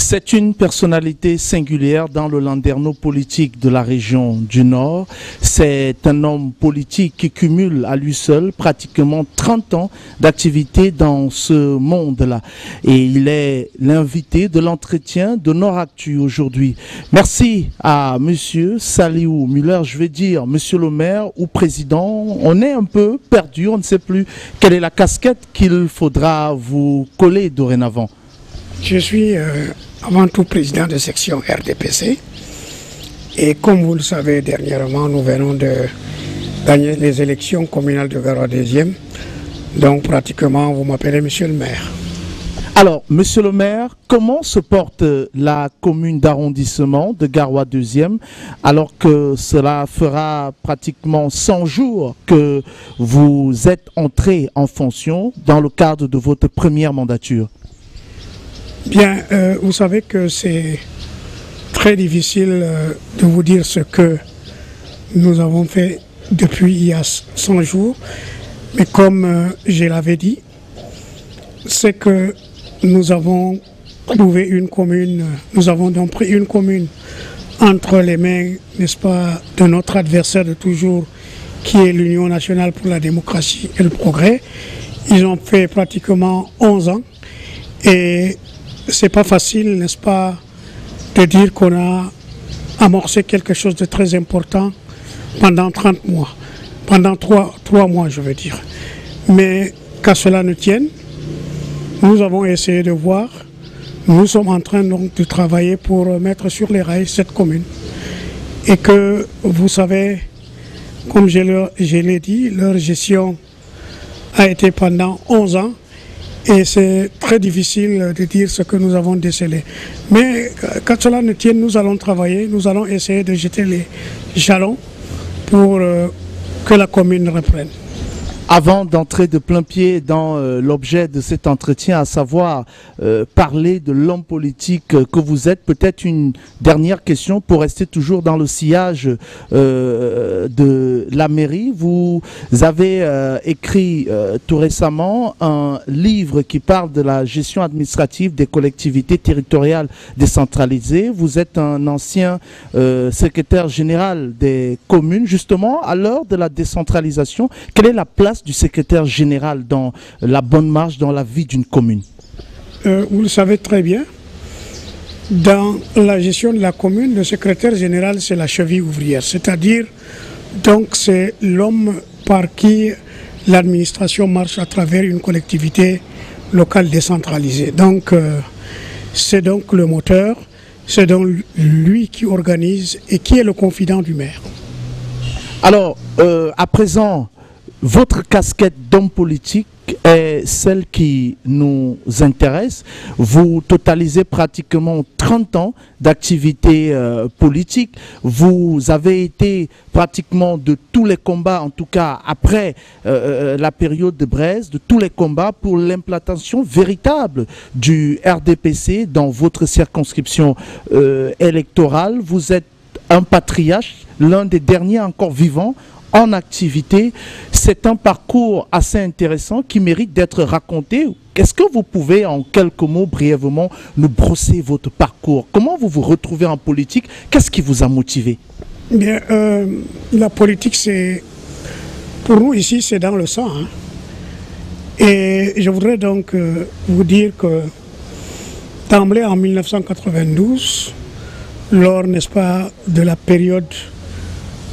C'est une personnalité singulière dans le landerneau politique de la région du Nord. C'est un homme politique qui cumule à lui seul pratiquement 30 ans d'activité dans ce monde-là. Et il est l'invité de l'entretien de Nord-Actu aujourd'hui. Merci à Monsieur Saliou Muller, je vais dire Monsieur le maire ou président. On est un peu perdu, on ne sait plus quelle est la casquette qu'il faudra vous coller dorénavant. Je suis avant tout président de section RDPC et comme vous le savez, dernièrement, nous venons de gagner les élections communales de Garoua 2e. Donc pratiquement, vous m'appelez Monsieur le maire. Alors, Monsieur le maire, comment se porte la commune d'arrondissement de Garoua 2e alors que cela fera pratiquement 100 jours que vous êtes entré en fonction dans le cadre de votre première mandature? Bien, vous savez que c'est très difficile de vous dire ce que nous avons fait depuis il y a 100 jours. Mais comme je l'avais dit, c'est que nous avons trouvé une commune, nous avons donc pris une commune entre les mains, n'est-ce pas, de notre adversaire de toujours, qui est l'Union nationale pour la démocratie et le progrès. Ils ont fait pratiquement 11 ans et c'est pas facile, n'est-ce pas, de dire qu'on a amorcé quelque chose de très important pendant 30 mois, pendant 3 mois, je veux dire. Mais qu'à cela ne tienne, nous avons essayé de voir, nous sommes en train donc de travailler pour mettre sur les rails cette commune. Et que, vous savez, comme je l'ai dit, leur gestion a été pendant 11 ans. Et c'est très difficile de dire ce que nous avons décelé. Mais quand cela ne tienne, nous allons travailler, nous allons essayer de jeter les jalons pour que la commune reprenne. Avant d'entrer de plein pied dans l'objet de cet entretien, à savoir parler de l'homme politique que vous êtes, peut-être une dernière question pour rester toujours dans le sillage de la mairie. Vous avez écrit tout récemment un livre qui parle de la gestion administrative des collectivités territoriales décentralisées. Vous êtes un ancien secrétaire général des communes. Justement, à l'heure de la décentralisation, quelle est la place du secrétaire général dans la bonne marche, dans la vie d'une commune? Vous le savez très bien, dans la gestion de la commune, le secrétaire général, c'est la cheville ouvrière, c'est-à-dire, donc c'est l'homme par qui l'administration marche à travers une collectivité locale décentralisée. Donc, c'est donc le moteur, c'est donc lui qui organise et qui est le confident du maire. Alors, à présent, votre casquette d'homme politique est celle qui nous intéresse. Vous totalisez pratiquement 30 ans d'activité politique. Vous avez été pratiquement de tous les combats, en tout cas après la période de Braise, de tous les combats pour l'implantation véritable du RDPC dans votre circonscription électorale. Vous êtes un patriarche, l'un des derniers encore vivants en activité. C'est un parcours assez intéressant qui mérite d'être raconté. Est-ce que vous pouvez en quelques mots brièvement nous brosser votre parcours? Comment vous vous retrouvez en politique? Qu'est-ce qui vous a motivé? Bien, la politique, c'est pour nous ici, c'est dans le sang. Hein. Et je voudrais donc vous dire que d'emblée en 1992, lors, n'est-ce pas, de la période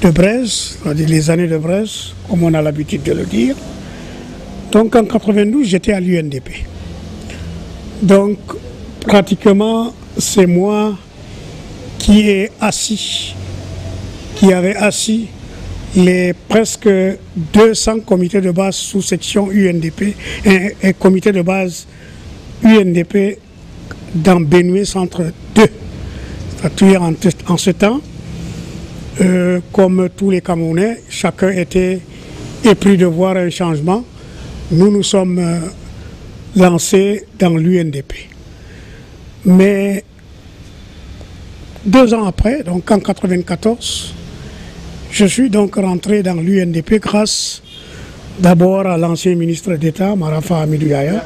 de Braise, c'est-à-dire les années de Braise, comme on a l'habitude de le dire. Donc en 92, j'étais à l'UNDP. Donc pratiquement, c'est moi qui avait assis les presque 200 comités de base sous section UNDP et comités de base UNDP dans Benue Centre 2. C'est-à-dire en ce temps, comme tous les Camerounais, chacun était épris de voir un changement. Nous nous sommes lancés dans l'UNDP. Mais 2 ans après, donc en 1994, je suis donc rentré dans l'UNDP grâce d'abord à l'ancien ministre d'État, Marafa Hamidou Yahya,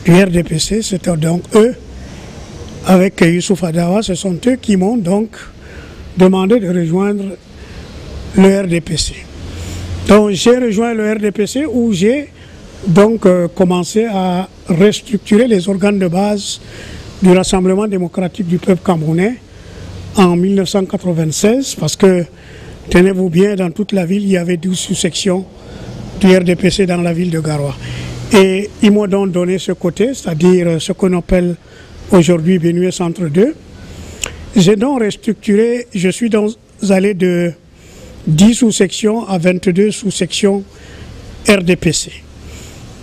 du RDPC. C'était donc eux avec Youssouf Adawa, ce sont eux qui m'ont donc demandé de rejoindre le RDPC. Donc j'ai rejoint le RDPC où j'ai donc commencé à restructurer les organes de base du Rassemblement démocratique du peuple camerounais en 1996 parce que, tenez-vous bien, dans toute la ville, il y avait 12 sous-sections du RDPC dans la ville de Garoua. Et ils m'ont donc donné ce côté, c'est-à-dire ce qu'on appelle aujourd'hui Benue Centre 2. J'ai donc restructuré, je suis donc allé de 10 sous-sections à 22 sous-sections RDPC.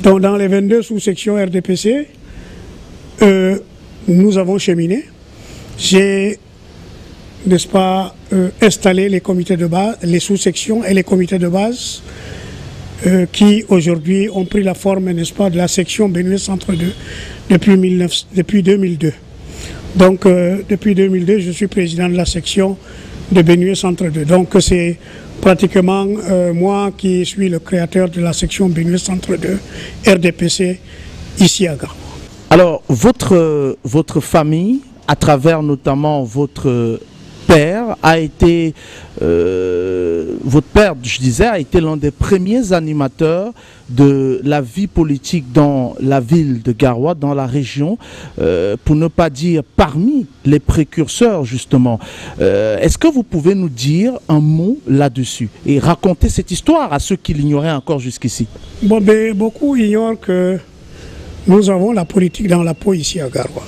Donc dans les 22 sous-sections RDPC, nous avons cheminé. J'ai, n'est-ce pas, installé les comités de base, les sous-sections et les comités de base qui aujourd'hui ont pris la forme, n'est-ce pas, de la section Benue Centre 2 depuis 2002. Donc depuis 2002, je suis président de la section de Benue Centre 2. Donc c'est pratiquement moi qui suis le créateur de la section Benue Centre 2 RDPC ici à Garoua. Alors votre famille, à travers notamment votre père, a été votre père, je disais, a été l'un des premiers animateurs de la vie politique dans la ville de Garoua, dans la région, pour ne pas dire parmi les précurseurs justement. Est-ce que vous pouvez nous dire un mot là-dessus et raconter cette histoire à ceux qui l'ignoraient encore jusqu'ici? Bon, ben, beaucoup ignorent que nous avons la politique dans la peau ici à Garoua.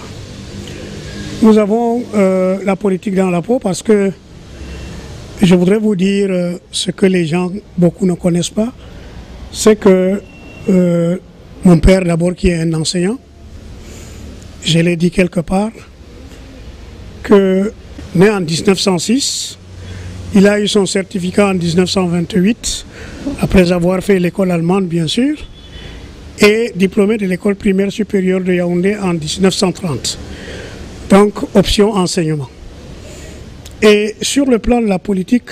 Nous avons la politique dans la peau parce que je voudrais vous dire ce que les gens, beaucoup ne connaissent pas, c'est que mon père d'abord qui est un enseignant, je l'ai dit quelque part, que né en 1906, il a eu son certificat en 1928, après avoir fait l'école allemande bien sûr, et diplômé de l'école primaire supérieure de Yaoundé en 1930. Donc, option enseignement. Et sur le plan de la politique,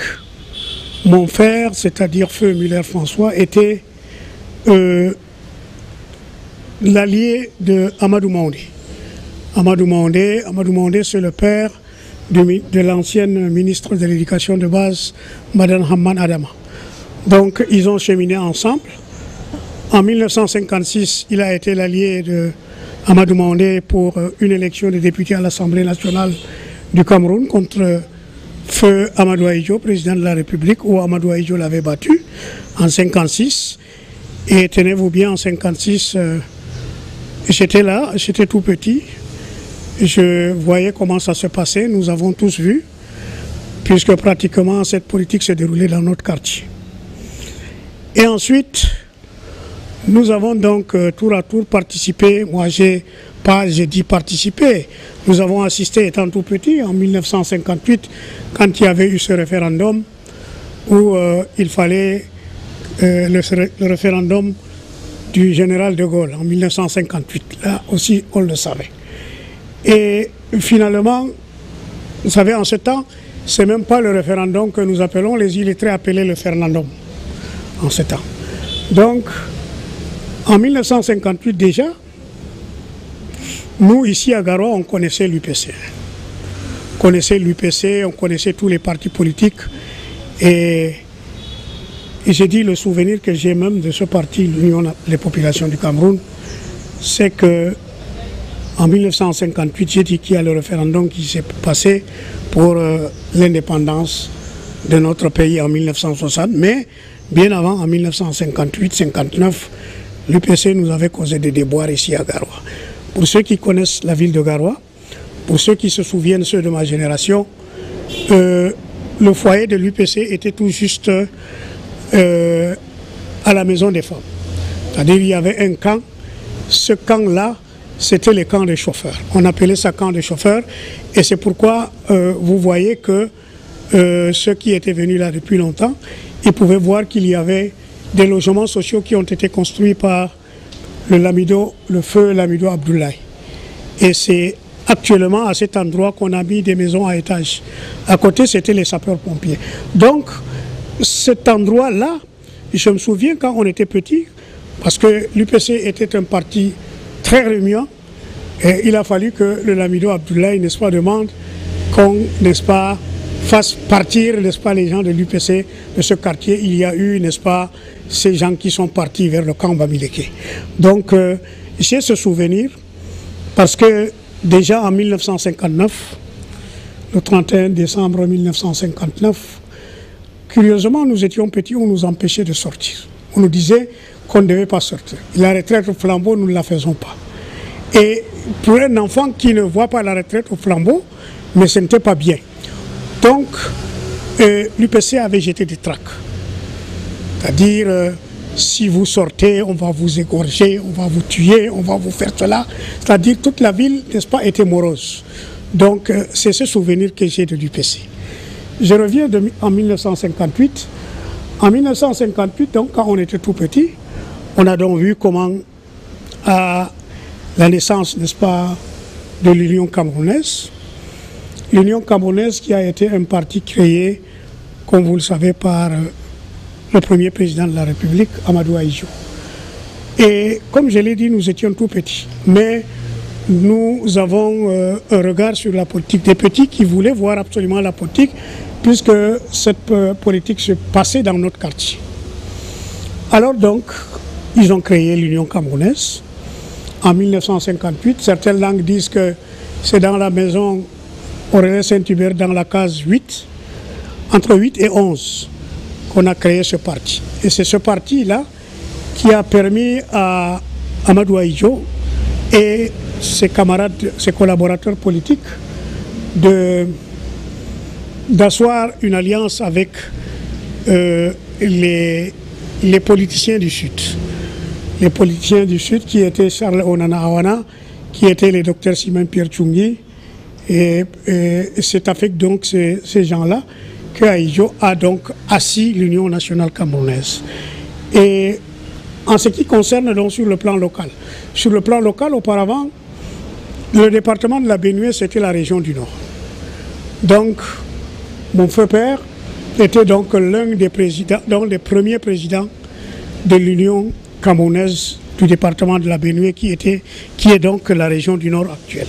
mon frère, c'est-à-dire Feu Muller-François, était l'allié de Amadou Maoundé. Amadou Maoundé, c'est le père de l'ancienne ministre de l'Éducation de base, Madame Hamman Adama. Donc, ils ont cheminé ensemble. En 1956, il a été l'allié de Amadou Maoundé pour une élection de député à l'Assemblée nationale du Cameroun contre Feu Amadou Ahidjo, président de la République, où Amadou Ahidjo l'avait battu en 1956. Et tenez-vous bien, en 1956, j'étais là, j'étais tout petit. Je voyais comment ça se passait, nous avons tous vu, puisque pratiquement cette politique se déroulait dans notre quartier. Et ensuite, nous avons donc tour à tour participé. Moi, j'ai dit participer. Nous avons assisté étant tout petit en 1958, quand il y avait eu ce référendum où il fallait le référendum du général de Gaulle en 1958. Là aussi, on le savait. Et finalement, vous savez, en ce temps, ce n'est même pas le référendum que nous appelons, les illettrés appelaient le Fernandum en ce temps. Donc, en 1958 déjà, nous ici à Garoua, on connaissait l'UPC. On connaissait l'UPC, on connaissait tous les partis politiques. Et j'ai dit, le souvenir que j'ai même de ce parti, l'Union des populations du Cameroun, c'est que en 1958, j'ai dit qu'il y a le référendum qui s'est passé pour l'indépendance de notre pays en 1960. Mais bien avant, en 1958-59, l'UPC nous avait causé des déboires ici à Garoua. Pour ceux qui connaissent la ville de Garoua, pour ceux qui se souviennent, ceux de ma génération, le foyer de l'UPC était tout juste à la maison des femmes. C'est-à-dire qu'il y avait un camp. Ce camp-là, c'était le camp des chauffeurs. On appelait ça camp des chauffeurs. Et c'est pourquoi vous voyez que ceux qui étaient venus là depuis longtemps, ils pouvaient voir qu'il y avait des logements sociaux qui ont été construits par le feu Lamido Abdoulaye. Et c'est actuellement à cet endroit qu'on a mis des maisons à étage. À côté, c'était les sapeurs-pompiers. Donc, cet endroit-là, je me souviens quand on était petit, parce que l'UPC était un parti très remuant, Et il a fallu que le Lamido Abdoulaye, n'est-ce pas, demande qu'on, n'est-ce pas, fasse partir, n'est-ce pas, les gens de l'UPC de ce quartier. Il y a eu, n'est-ce pas, ces gens qui sont partis vers le camp Bamileke. Donc, j'ai ce souvenir parce que déjà en 1959, le 31 décembre 1959, curieusement, nous étions petits, on nous empêchait de sortir. On nous disait qu'on ne devait pas sortir. La retraite au flambeau, nous ne la faisons pas. Et pour un enfant qui ne voit pas la retraite au flambeau, mais ce n'était pas bien. Donc, l'UPC avait jeté des tracts. C'est-à-dire, si vous sortez, on va vous égorger, on va vous tuer, on va vous faire cela. C'est-à-dire, toute la ville, n'est-ce pas, était morose. Donc, c'est ce souvenir que j'ai de l'UPC. Je reviens en 1958. En 1958, donc, quand on était tout petit, on a donc vu comment, à la naissance, n'est-ce pas, de l'Union camerounaise, l'Union camerounaise qui a été un parti créé, comme vous le savez, par le premier président de la République, Amadou Ahidjo. Et comme je l'ai dit, nous étions tout petits. Mais nous avons un regard sur la politique. Des petits qui voulaient voir absolument la politique, puisque cette politique se passait dans notre quartier. Alors donc, ils ont créé l'Union camerounaise en 1958. Certaines langues disent que c'est dans la maison Aurélien Saint-Hubert, dans la case 8, entre 8 et 11, qu'on a créé ce parti. Et c'est ce parti-là qui a permis à Amadou Ahidjo et ses camarades, ses collaborateurs politiques d'asseoir une alliance avec les politiciens du Sud. Les politiciens du Sud qui étaient Charles Onana Awana, qui étaient les docteurs Simon Pierre Tchoungui. Et c'est avec donc ces gens-là que Ahidjo a donc assis l'Union nationale camerounaise. Et en ce qui concerne donc sur le plan local, auparavant, le département de la Benue, c'était la région du Nord. Donc, mon feu père était donc l'un des présidents, donc des premiers présidents de l'Union camerounaise du département de la Benue, qui est donc la région du Nord actuelle.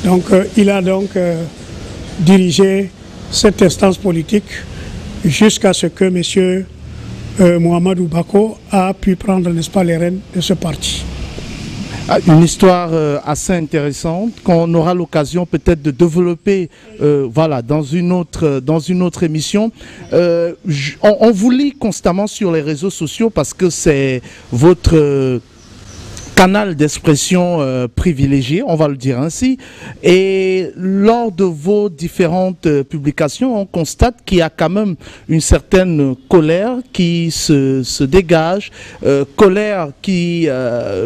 Donc, il a donc dirigé cette instance politique jusqu'à ce que M. Mohamedou Bako a pu prendre, n'est-ce pas, les rênes de ce parti. Une histoire assez intéressante qu'on aura l'occasion peut-être de développer voilà, dans une autre émission. On vous lit constamment sur les réseaux sociaux parce que c'est votre canal d'expression privilégié, on va le dire ainsi. Et lors de vos différentes publications, on constate qu'il y a quand même une certaine colère qui se dégage, colère qui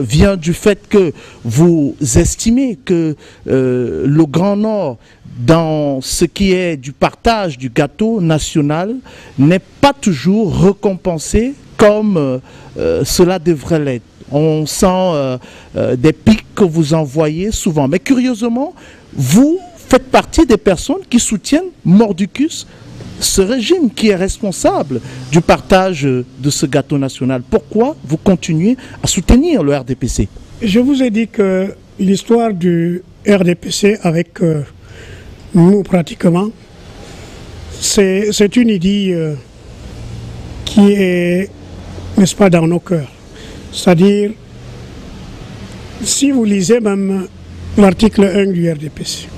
vient du fait que vous estimez que le Grand Nord, dans ce qui est du partage du gâteau national, n'est pas toujours récompensé comme cela devrait l'être. On sent des pics que vous envoyez souvent. Mais curieusement, vous faites partie des personnes qui soutiennent mordicus, ce régime qui est responsable du partage de ce gâteau national. Pourquoi vous continuez à soutenir le RDPC? Je vous ai dit que l'histoire du RDPC avec nous pratiquement, c'est une idée qui est, n'est-ce pas, dans nos cœurs. C'est-à-dire, si vous lisez même l'article 1 du RDPC,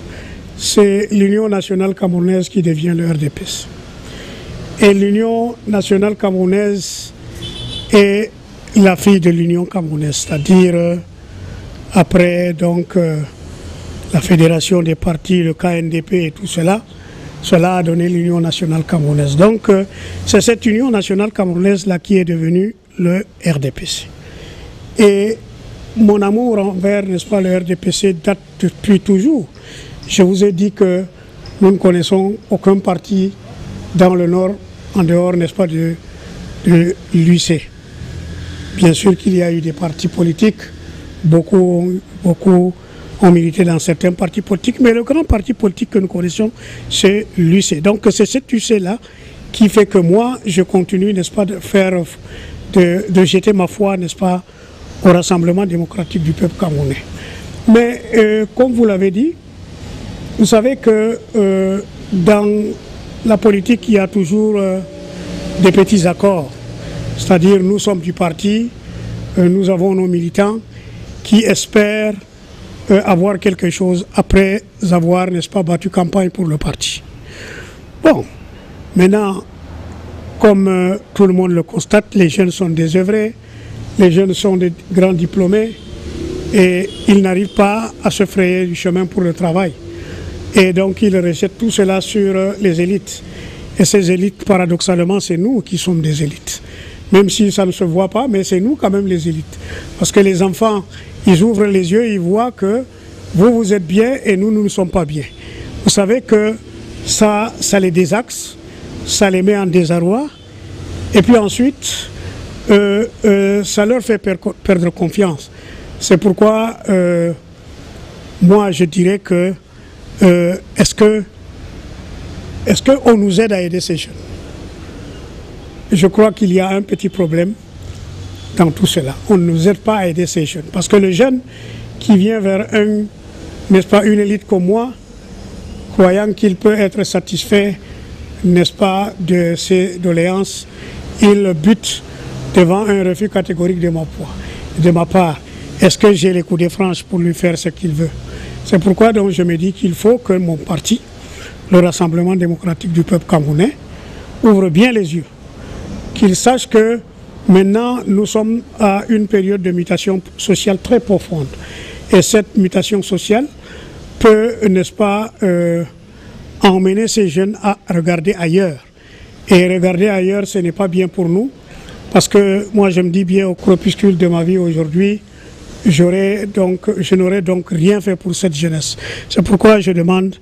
c'est l'Union nationale camerounaise qui devient le RDPC. Et l'Union nationale camerounaise est la fille de l'Union camerounaise, c'est-à-dire après donc la fédération des partis, le KNDP et tout cela, cela a donné l'Union nationale camerounaise. Donc c'est cette Union nationale camerounaise-là qui est devenue le RDPC. Et mon amour envers, n'est-ce pas, le RDPC date depuis toujours. Je vous ai dit que nous ne connaissons aucun parti dans le Nord, en dehors, n'est-ce pas, de l'UC. Bien sûr qu'il y a eu des partis politiques, beaucoup ont milité dans certains partis politiques, mais le grand parti politique que nous connaissons, c'est l'UC. Donc c'est cet UC-là qui fait que moi, je continue, n'est-ce pas, de jeter ma foi, n'est-ce pas, au Rassemblement démocratique du peuple camerounais. Mais comme vous l'avez dit, vous savez que dans la politique, il y a toujours des petits accords. C'est-à-dire, nous sommes du parti, nous avons nos militants qui espèrent avoir quelque chose après avoir, n'est-ce pas, battu campagne pour le parti. Bon, maintenant, comme tout le monde le constate, les jeunes sont désœuvrés, les jeunes sont des grands diplômés et ils n'arrivent pas à se frayer du chemin pour le travail. Et donc ils rejettent tout cela sur les élites. Et ces élites, paradoxalement, c'est nous qui sommes des élites. Même si ça ne se voit pas, mais c'est nous quand même les élites. Parce que les enfants, ils ouvrent les yeux, ils voient que vous êtes bien et nous ne sommes pas bien. Vous savez que ça les désaxe, ça les met en désarroi. Et puis ensuite, ça leur fait perdre confiance. C'est pourquoi, moi, je dirais que est-ce qu'on nous aide à aider ces jeunes? Je crois qu'il y a un petit problème dans tout cela. On ne nous aide pas à aider ces jeunes. Parce que le jeune qui vient vers n'est-ce pas, une élite comme moi, croyant qu'il peut être satisfait, n'est-ce pas, de ses doléances, il bute devant un refus catégorique de ma part. Est-ce que j'ai les coups de franche pour lui faire ce qu'il veut? C'est pourquoi donc je me dis qu'il faut que mon parti, le Rassemblement démocratique du peuple camerounais, ouvre bien les yeux. Qu'il sache que maintenant nous sommes à une période de mutation sociale très profonde. Et cette mutation sociale peut, n'est-ce pas, emmener ces jeunes à regarder ailleurs. Et regarder ailleurs, ce n'est pas bien pour nous. Parce que moi je me dis bien au crépuscule de ma vie aujourd'hui, je n'aurais donc rien fait pour cette jeunesse. C'est pourquoi je demande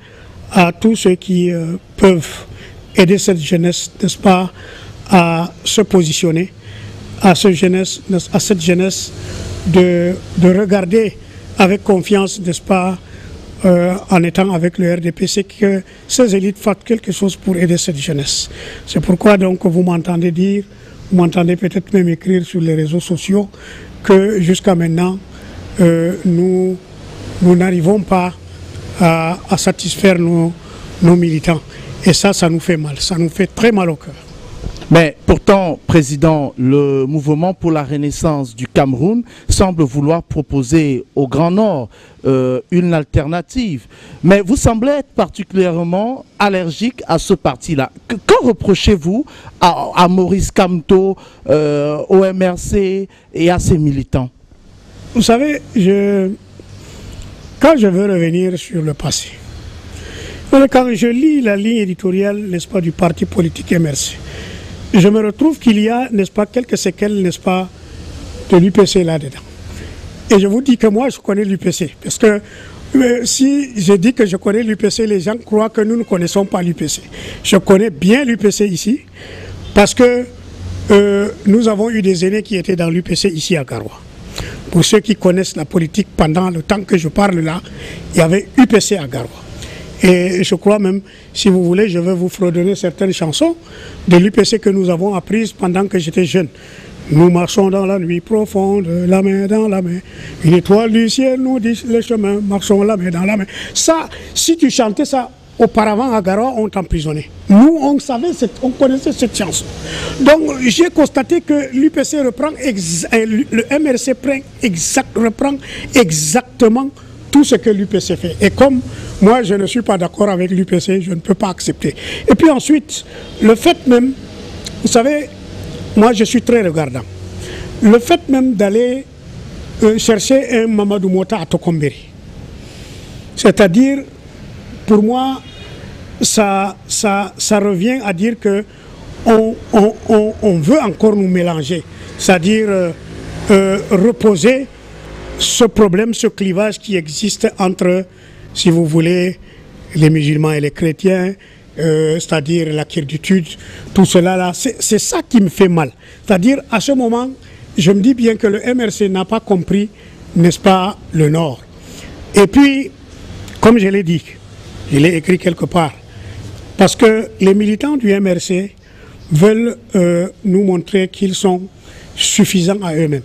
à tous ceux qui peuvent aider cette jeunesse, n'est-ce pas, à se positionner, à cette jeunesse de regarder avec confiance, n'est-ce pas, en étant avec le RDPC, que ces élites fassent quelque chose pour aider cette jeunesse. C'est pourquoi donc vous m'entendez dire, vous m'entendez peut-être même écrire sur les réseaux sociaux que jusqu'à maintenant, nous n'arrivons pas à satisfaire nos militants. Et ça nous fait mal, ça nous fait très mal au cœur. Mais pourtant, Président, le mouvement pour la renaissance du Cameroun semble vouloir proposer au Grand Nord une alternative. Mais vous semblez être particulièrement allergique à ce parti-là. Qu'en reprochez-vous à Maurice Kamto, au MRC et à ses militants? Vous savez, quand je veux revenir sur le passé, quand je lis la ligne éditoriale, n'est-ce pas, du parti politique MRC, je me retrouve qu'il y a, n'est-ce pas, quelques séquelles, n'est-ce pas, de l'UPC là-dedans. Et je vous dis que moi, je connais l'UPC. Parce que si je dis que je connais l'UPC, les gens croient que nous ne connaissons pas l'UPC. Je connais bien l'UPC ici, parce que nous avons eu des aînés qui étaient dans l'UPC ici à Garoua. Pour ceux qui connaissent la politique, pendant le temps que je parle là, il y avait UPC à Garoua. Et je crois même, si vous voulez, je vais vous fredonner certaines chansons de l'UPC que nous avons apprises pendant que j'étais jeune. Nous marchons dans la nuit profonde, la main dans la main. Une étoile du ciel nous dit le chemin, marchons la main dans la main. Ça, si tu chantais ça auparavant à Garoua, on t'emprisonnait. Nous, on connaissait cette chanson. Donc, j'ai constaté que l'UPC reprend, le MRC reprend exactement tout ce que l'UPC fait. Et comme moi, je ne suis pas d'accord avec l'UPC, je ne peux pas accepter. Et puis ensuite, le fait même, vous savez, moi je suis très regardant. Le fait même d'aller chercher un Mamadou Mota à Tokomberi, c'est-à-dire, pour moi, ça revient à dire que on veut encore nous mélanger, c'est-à-dire reposer ce problème, ce clivage qui existe entre, si vous voulez, les musulmans et les chrétiens, c'est-à-dire la quiétude, tout cela là, c'est ça qui me fait mal. C'est-à-dire, à ce moment, je me dis bien que le MRC n'a pas compris, n'est-ce pas, le Nord. Et puis, comme je l'ai dit, je l'ai écrit quelque part, parce que les militants du MRC veulent nous montrer qu'ils sont suffisants à eux-mêmes.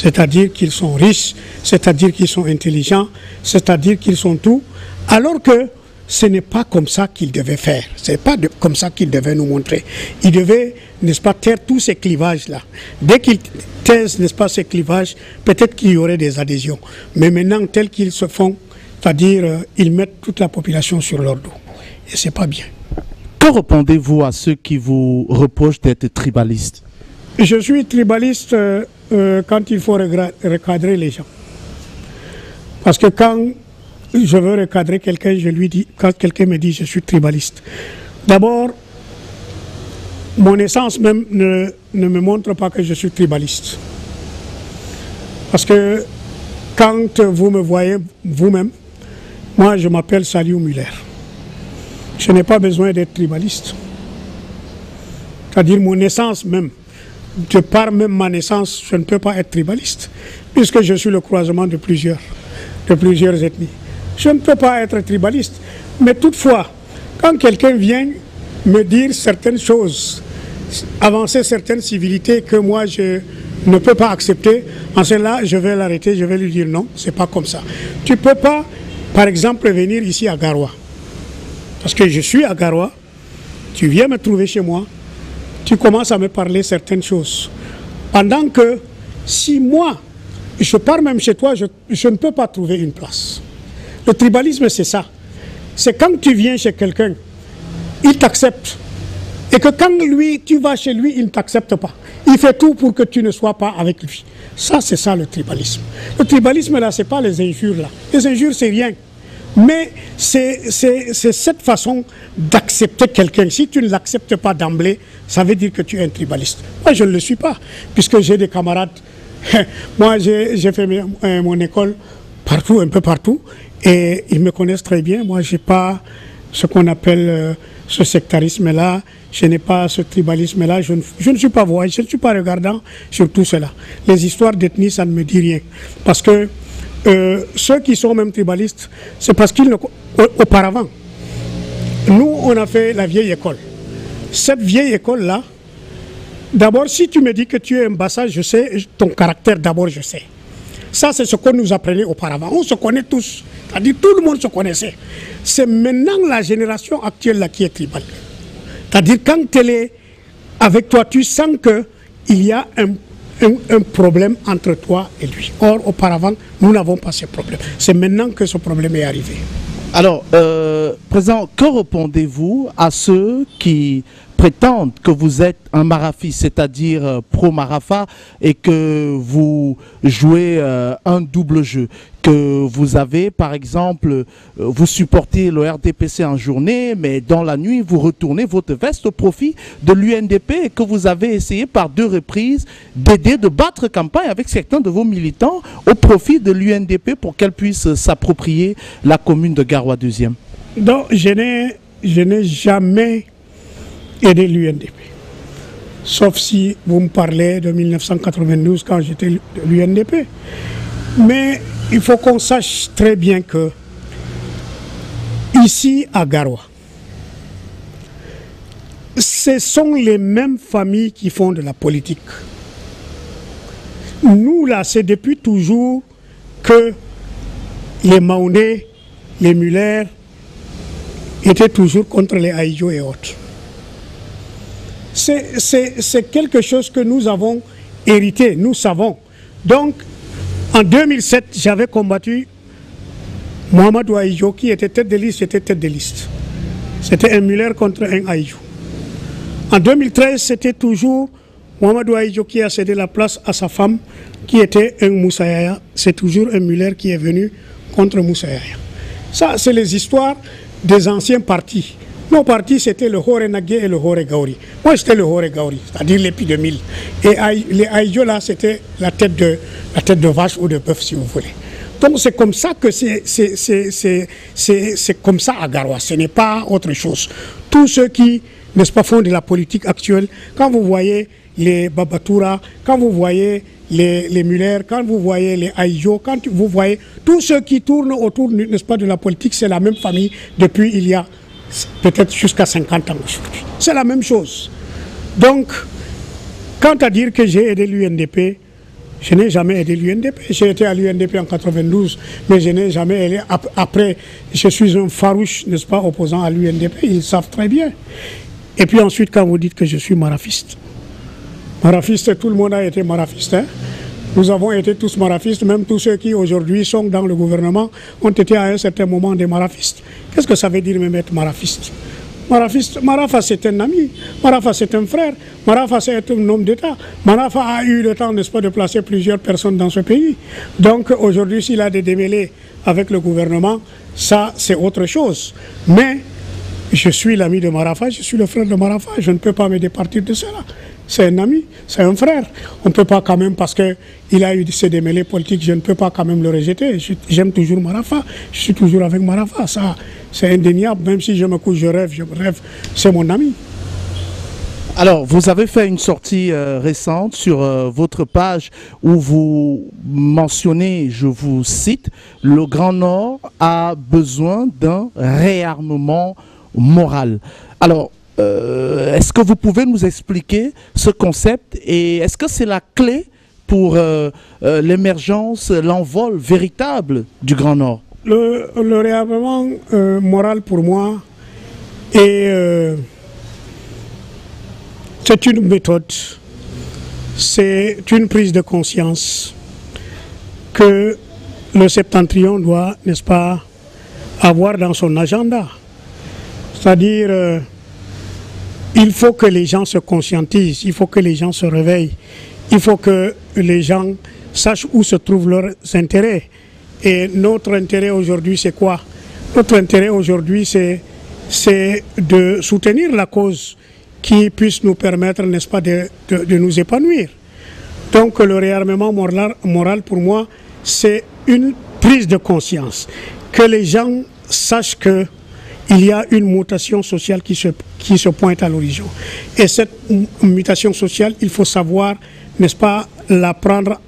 c'est-à-dire qu'ils sont riches, c'est-à-dire qu'ils sont intelligents, c'est-à-dire qu'ils sont tout, alors que ce n'est pas comme ça qu'ils devaient faire, ce n'est pas comme ça qu'ils devaient nous montrer. Ils devaient, n'est-ce pas, taire tous ces clivages-là. Dès qu'ils taisent, n'est-ce pas, ces clivages, peut-être qu'il y aurait des adhésions. Mais maintenant, tels qu'ils se font, c'est-à-dire, ils mettent toute la population sur leur dos. Et ce n'est pas bien. Que répondez-vous à ceux qui vous reprochent d'être tribaliste? Je suis tribaliste quand il faut recadrer les gens. Parce que quand je veux recadrer quelqu'un, je lui dis, quand quelqu'un me dit je suis tribaliste, d'abord, mon essence même ne me montre pas que je suis tribaliste. Parce que quand vous me voyez vous-même, moi je m'appelle Saliou Muller. Je n'ai pas besoin d'être tribaliste. C'est-à-dire mon essence même, de par même ma naissance, je ne peux pas être tribaliste, puisque je suis le croisement de plusieurs ethnies. Je ne peux pas être tribaliste. Mais toutefois, quand quelqu'un vient me dire certaines choses, avancer certaines civilités que moi je ne peux pas accepter, en cela je vais l'arrêter, je vais lui dire non, c'est pas comme ça. Tu ne peux pas, par exemple, venir ici à Garoua. Parce que je suis à Garoua, tu viens me trouver chez moi, tu commences à me parler certaines choses. Pendant que si moi, je pars même chez toi, je ne peux pas trouver une place. Le tribalisme, c'est ça. C'est quand tu viens chez quelqu'un, il t'accepte. Et que quand lui, tu vas chez lui, il ne t'accepte pas. Il fait tout pour que tu ne sois pas avec lui. Ça, c'est ça le tribalisme. Le tribalisme, là, ce n'est pas les injures, là. Les injures, c'est rien. Mais c'est cette façon d'accepter quelqu'un. Si tu ne l'acceptes pas d'emblée, ça veut dire que tu es un tribaliste. Moi, je ne le suis pas, puisque j'ai des camarades. Moi, j'ai fait mon école partout, un peu partout, et ils me connaissent très bien. Moi, je n'ai pas ce qu'on appelle ce sectarisme-là, je n'ai pas ce tribalisme-là, je ne suis pas voyant, je ne suis pas regardant sur tout cela. Les histoires d'ethnie, ça ne me dit rien. Parce que ceux qui sont même tribalistes, c'est parce qu'ils auparavant, nous on a fait la vieille école. Cette vieille école-là, d'abord si tu me dis que tu es un bassa, je sais ton caractère, d'abord je sais. Ça c'est ce qu'on nous apprenait auparavant, on se connaît tous, c'est-à-dire tout le monde se connaissait. C'est maintenant la génération actuelle là qui est tribale. C'est-à-dire quand elle est avec toi, tu sens qu'il y a un problème entre toi et lui. Or, auparavant, nous n'avons pas ce problème. C'est maintenant que ce problème est arrivé. Alors, Président, que répondez-vous à ceux qui prétendent que vous êtes un Marafi, c'est-à-dire pro-Marafa, et que vous jouez un double jeu, que vous avez, par exemple, vous supportez le RDPC en journée, mais dans la nuit, vous retournez votre veste au profit de l'UNDP, et que vous avez essayé par 2 reprises d'aider, de battre campagne avec certains de vos militants au profit de l'UNDP pour qu'elle puisse s'approprier la commune de Garoua 2e. Donc, je n'ai jamais aider l'UNDP. Sauf si vous me parlez de 1992 quand j'étais l'UNDP. Mais il faut qu'on sache très bien que ici à Garoua, ce sont les mêmes familles qui font de la politique. Nous là, c'est depuis toujours que les Maoundé, les Muller étaient toujours contre les Aïdjo et autres. C'est quelque chose que nous avons hérité, nous savons. Donc, en 2007, j'avais combattu Mohamedou Aïdjo qui était tête de liste, j'étais tête de liste. C'était un Muller contre un Aïdjo. En 2013, c'était toujours Mohamedou Aïdjo qui a cédé la place à sa femme qui était un Moussa Yaya. C'est toujours un Muller qui est venu contre Moussa Yaya. Ça, c'est les histoires des anciens partis. Nos partis, c'était le Hore Nagé et le Hore Gauri. Moi, c'était le Hore Gauri, c'est-à-dire l'épi de mille. Et les Aïdjo, là, c'était la tête de vache ou de bœuf, si vous voulez. Donc, c'est comme ça que c'est comme ça à Garoua. Ce n'est pas autre chose. Tous ceux qui, n'est-ce pas, font de la politique actuelle, quand vous voyez les Babatoura, quand vous voyez les Muller, quand vous voyez les Aïdjo, quand vous voyez tous ceux qui tournent autour, n'est-ce pas, de la politique, c'est la même famille depuis il y a peut-être jusqu'à 50 ans aujourd'hui. C'est la même chose. Donc, quant à dire que j'ai aidé l'UNDP, Je n'ai jamais aidé l'UNDP. J'ai été à l'UNDP en 92, mais je n'ai jamais aidé. Après, je suis un farouche, n'est-ce pas, opposant à l'UNDP. Ils savent très bien. Et puis ensuite, quand vous dites que je suis marafiste. Marafiste, tout le monde a été marafiste. Hein? Nous avons été tous marafistes, même tous ceux qui aujourd'hui sont dans le gouvernement ont été à un certain moment des marafistes. Qu'est-ce que ça veut dire même être marafiste? Marafa c'est un ami, Marafa c'est un frère, Marafa c'est un homme d'État. Marafa a eu le temps, n'est-ce pas, de placer plusieurs personnes dans ce pays. Donc aujourd'hui, s'il a des démêlés avec le gouvernement, ça c'est autre chose. Mais je suis l'ami de Marafa, je suis le frère de Marafa, je ne peux pas me départir de cela. C'est un ami, c'est un frère. On ne peut pas quand même, parce qu'il a eu ses démêlés politiques, je ne peux pas quand même le rejeter. J'aime toujours Marafa, je suis toujours avec Marafa. Ça, c'est indéniable, même si je me couche, je rêve, c'est mon ami. Alors, vous avez fait une sortie récente sur votre page où vous mentionnez, je vous cite, « Le Grand Nord a besoin d'un réarmement moral ». Alors, est-ce que vous pouvez nous expliquer ce concept et est-ce que c'est la clé pour l'émergence, l'envol véritable du Grand Nord? Le réarmement moral pour moi est c'est une méthode, c'est une prise de conscience que le septentrion doit, n'est-ce pas, avoir dans son agenda. C'est-à-dire, il faut que les gens se conscientisent, il faut que les gens se réveillent, il faut que les gens sachent où se trouvent leurs intérêts. Et notre intérêt aujourd'hui, c'est quoi? Notre intérêt aujourd'hui, c'est de soutenir la cause qui puisse nous permettre, n'est-ce pas, de nous épanouir. Donc le réarmement moral pour moi, c'est une prise de conscience. Que les gens sachent qu'il y a une mutation sociale qui se pointe à l'horizon. Et cette mutation sociale, il faut savoir, n'est-ce pas, la prendre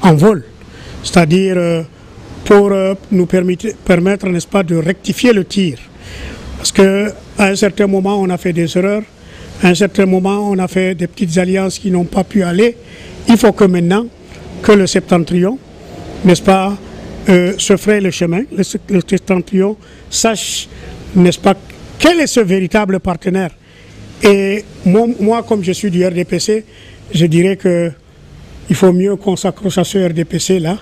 en vol. C'est-à-dire pour nous permettre, n'est-ce pas, de rectifier le tir. Parce qu'à un certain moment, on a fait des erreurs. À un certain moment, on a fait des petites alliances qui n'ont pas pu aller. Il faut que maintenant, que le septentrion, n'est-ce pas, se fraye le chemin. Le septentrion sache, n'est-ce pas, quel est ce véritable partenaire. Et moi, comme je suis du RDPC, je dirais qu'il faut mieux qu'on s'accroche à ce RDPC-là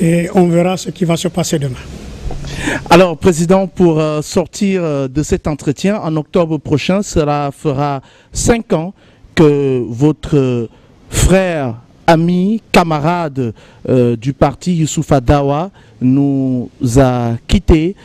et on verra ce qui va se passer demain. Alors, Président, pour sortir de cet entretien, en octobre prochain, cela fera 5 ans que votre frère, ami, camarade du parti Youssoufa Dawa nous a quittés.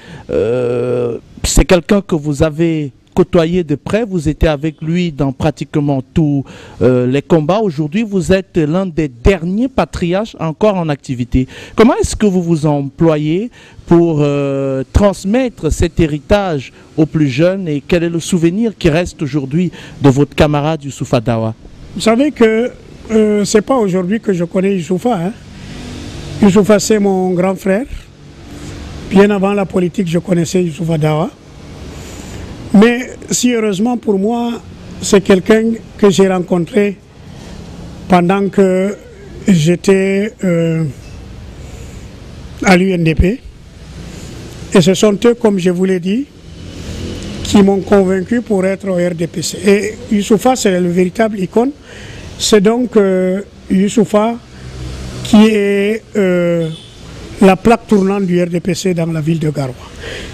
C'est quelqu'un que vous avez côtoyé de près, vous étiez avec lui dans pratiquement tous les combats. Aujourd'hui, vous êtes l'un des derniers patriarches encore en activité. Comment est-ce que vous vous employez pour transmettre cet héritage aux plus jeunes et quel est le souvenir qui reste aujourd'hui de votre camarade Youssoufa Dawa? Vous savez que c'est pas aujourd'hui que je connais Youssoufa. Hein. Youssoufa, c'est mon grand frère. Bien avant la politique, je connaissais Youssoufa Dawa. Mais si heureusement pour moi, c'est quelqu'un que j'ai rencontré pendant que j'étais à l'UNDP. Et ce sont eux, comme je vous l'ai dit, qui m'ont convaincu pour être au RDPC. Et Youssoufa, c'est le véritable icône. C'est donc Youssoufa qui est la plaque tournante du RDPC dans la ville de Garoua.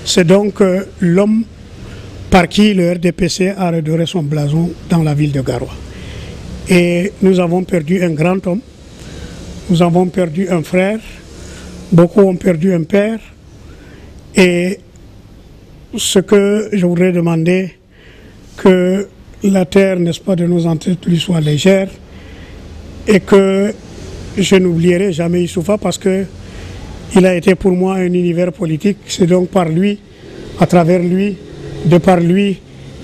C'est donc l'homme par qui le RDPC a redoré son blason dans la ville de Garoua. Et nous avons perdu un grand homme, nous avons perdu un frère, beaucoup ont perdu un père. Et ce que je voudrais demander, que la terre, n'est-ce pas, de nos ancêtres lui soit légère et que je n'oublierai jamais Youssoufa parce que il a été pour moi un univers politique. C'est donc par lui, à travers lui, de par lui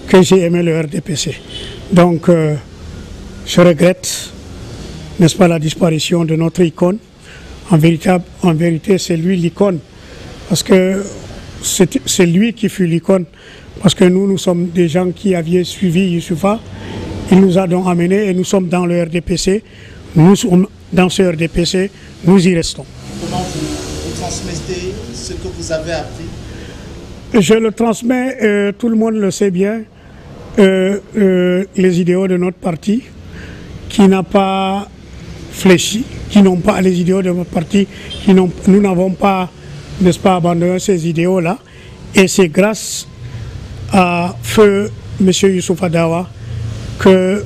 que j'ai aimé le RDPC. Donc je regrette, n'est-ce pas, la disparition de notre icône. En vérité, c'est lui l'icône. Parce que c'est lui qui fut l'icône. Parce que nous sommes des gens qui avaient suivi Youssoufa. Il nous a donc amenés et nous sommes dans le RDPC. Nous sommes dans ce RDPC, nous y restons. Comment vous transmettez ce que vous avez appris? Je le transmets, tout le monde le sait bien, les idéaux de notre parti, qui n'a pas fléchi, qui n'ont pas les idéaux de notre parti, nous n'avons pas, n'est-ce pas, abandonné ces idéaux-là. Et c'est grâce à feu M. Youssouf Adawa que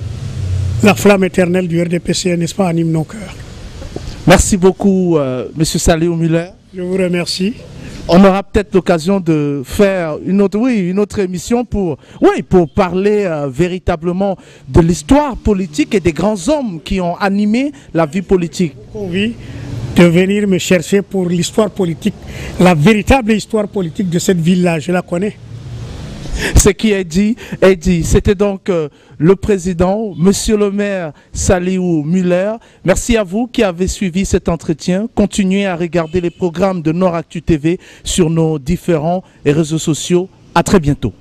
la flamme éternelle du RDPC, n'est-ce pas, anime nos cœurs. Merci beaucoup, M. Saliou Muller. Je vous remercie. On aura peut-être l'occasion de faire une autre émission pour parler véritablement de l'histoire politique et des grands hommes qui ont animé la vie politique. Envie de venir me chercher pour l'histoire politique, la véritable histoire politique de cette ville-là, je la connais. Ce qui est dit est dit. C'était donc le président, monsieur le maire Saliou Muller. Merci à vous qui avez suivi cet entretien. Continuez à regarder les programmes de Nord Actu TV sur nos différents réseaux sociaux. À très bientôt.